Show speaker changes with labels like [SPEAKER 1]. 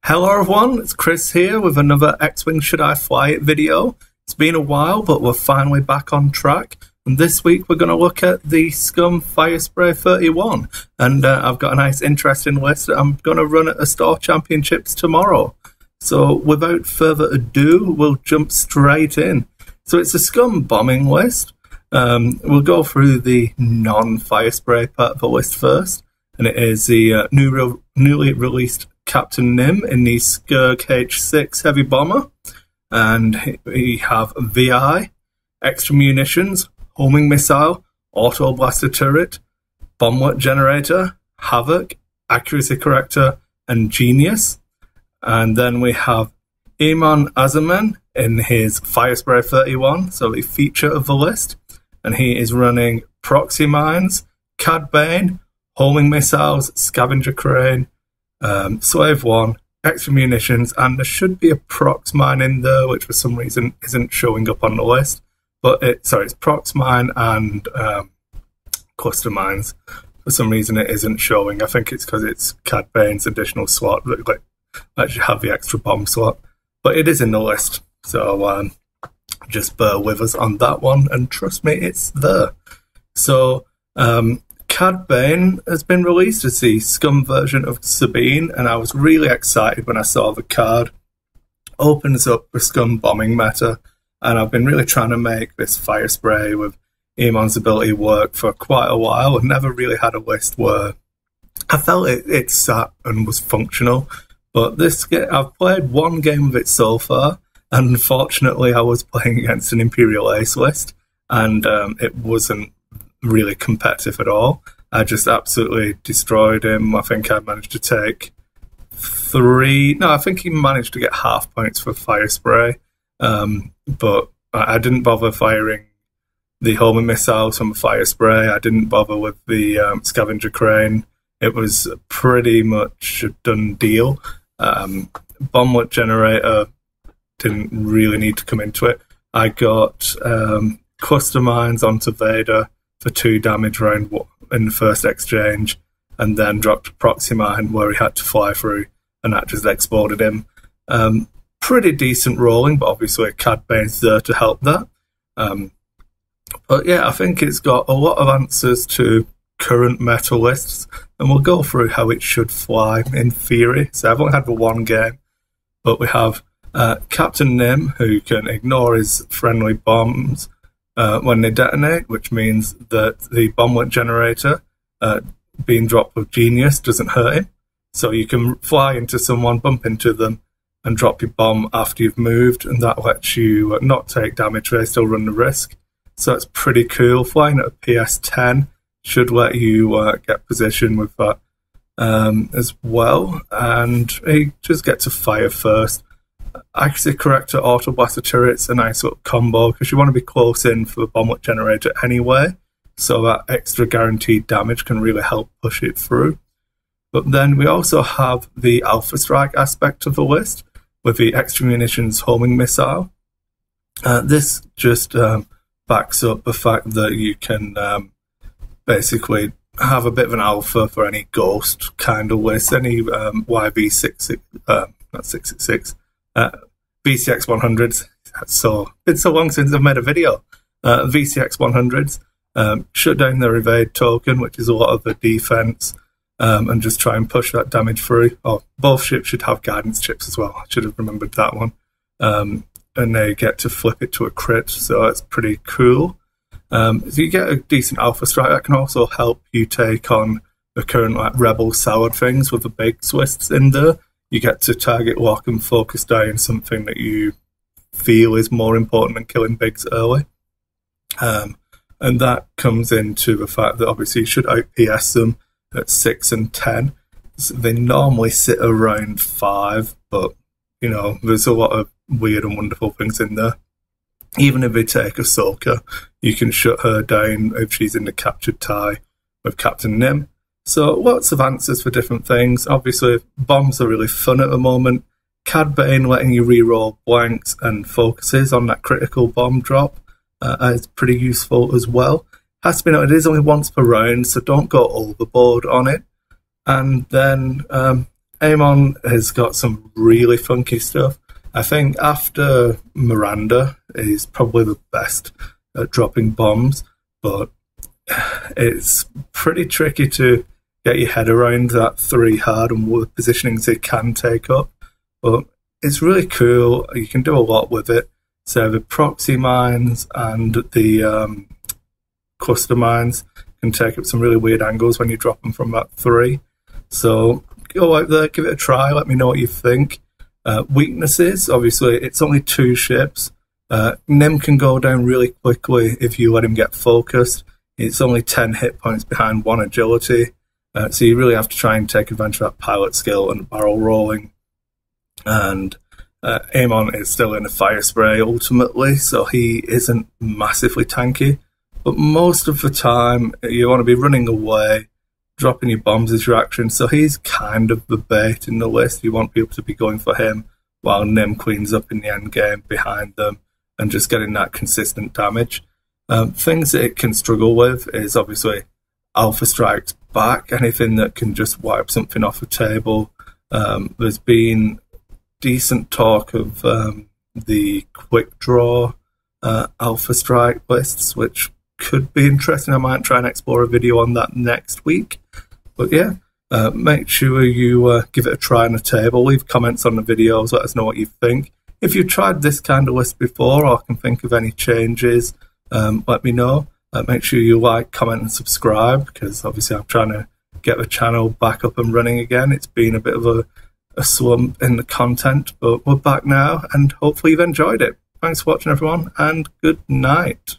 [SPEAKER 1] Hello everyone, it's Chris here with another X-Wing Should I Fly It video. It's been a while, but we're finally back on track. And this week we're going to look at the Scum Firespray-31. And I've got a nice interesting list that I'm going to run at the Store Championships tomorrow. So without further ado, we'll jump straight in. So it's a Scum Bombing list. We'll go through the non-Firespray part of the list first. And it is the newly released Captain Nym in the Scurrg H6 Heavy Bomber, and we have VI, extra munitions, homing missile, Autoblaster turret, Bomblet generator, Havoc, accuracy corrector, and genius. And then we have Emon Azzameen in his Firespray-31, so the feature of the list, and he is running proxy mines, Cad Bane, homing missiles, Scavenger crane, Slave 1, extra munitions, and there should be a prox mine in there, which for some reason isn't showing up on the list. But it's prox mine and cluster mines. For some reason it isn't showing. I think it's because it's Cad Bane's additional slot that lets you have the extra bomb slot. But it is in the list, so just bear with us on that one, and trust me, it's there. So Cad Bane has been released as the Scum version of Sabine, and I was really excited when I saw the card. Opens up the Scum Bombing meta, and I've been really trying to make this Firespray with Emon's ability work for quite a while. I've never really had a list where I felt it sat and was functional. But this game, I've played one game of it so far, and unfortunately I was playing against an Imperial Ace list, and it wasn't really competitive at all. I just absolutely destroyed him. I think I managed to take I think he managed to get half points for Firespray, but I didn't bother firing the homing missiles from Firespray. I didn't bother with the Scavenger crane. It was pretty much a done deal. Bomblet generator didn't really need to come into it. I got cluster mines onto Vader for 2 damage round in the first exchange, and then dropped a proxy mine where he had to fly through, and that just exploded him. Pretty decent rolling, but obviously Cad Bane's there to help that. But yeah, I think it's got a lot of answers to current meta lists, and we'll go through how it should fly in theory. So I've only had the one game, but we have Captain Nym, who can ignore his friendly bombs when they detonate, which means that the bomblet generator being dropped with genius doesn't hurt him. So you can fly into someone, bump into them, and drop your bomb after you've moved, and that lets you not take damage, they still run the risk. So it's pretty cool. Flying at a PS10 should let you get position with that as well, and you just get to fire first. Accuracy corrector, Autoblaster turret's a nice little combo because you want to be close in for the bomblet generator anyway, so that extra guaranteed damage can really help push it through. But then we also have the Alpha Strike aspect of the list with the extra munitions homing missile. This just backs up the fact that you can basically have a bit of an alpha for any ghost kind of list, any YV66, not 666. VCX 100s. So it's so long since I've made a video. VCX 100s shut down their evade token, which is a lot of the defense, and just try and push that damage through. Oh, both ships should have guidance chips as well. I should have remembered that one. And they get to flip it to a crit, so that's pretty cool. So you get a decent alpha strike. That can also help you take on the current rebel soured things with the big twists in there. You get to target lock and focus down something that you feel is more important than killing bigs early. And that comes into the fact that obviously you should out-PS them at 6 and 10. So they normally sit around 5, but, you know, there's a lot of weird and wonderful things in there. Even if they take Ahsoka, you can shut her down if she's in the captured tie with Captain Nym. So lots of answers for different things. Obviously, bombs are really fun at the moment. Cad Bane letting you reroll blanks and focuses on that critical bomb drop is pretty useful as well. Has to be noted, it is only once per round, so don't go overboard on it. And then Amon has got some really funky stuff. I think after Miranda, he's probably the best at dropping bombs, but it's pretty tricky to get your head around that 3 hard and what positionings he can take up. But it's really cool. You can do a lot with it. So the proxy mines and the cluster mines can take up some really weird angles when you drop them from that 3. So go out there, give it a try, let me know what you think. Weaknesses, obviously, it's only 2 ships. Nym can go down really quickly if you let him get focused. It's only 10 hit points behind 1 agility. So you really have to try and take advantage of that pilot skill and barrel rolling. And Emon is still in a fire spray ultimately, so he isn't massively tanky. But most of the time, you want to be running away, dropping your bombs as your action, so he's kind of the bait in the list. You want people to be going for him while Nym cleans up in the end game behind them and just getting that consistent damage. Things that it can struggle with is obviously Alpha Strikes back, anything that can just wipe something off the table. There's been decent talk of the quick draw Alpha Strike lists, which could be interesting. I might try and explore a video on that next week. But yeah, make sure you give it a try on the table. Leave comments on the videos, let us know what you think. If you've tried this kind of list before or can think of any changes, let me know. Make sure you like, comment and subscribe, because obviously I'm trying to get the channel back up and running again. It's been a bit of a slump in the content, but we're back now and hopefully you've enjoyed it. Thanks for watching everyone, and good night.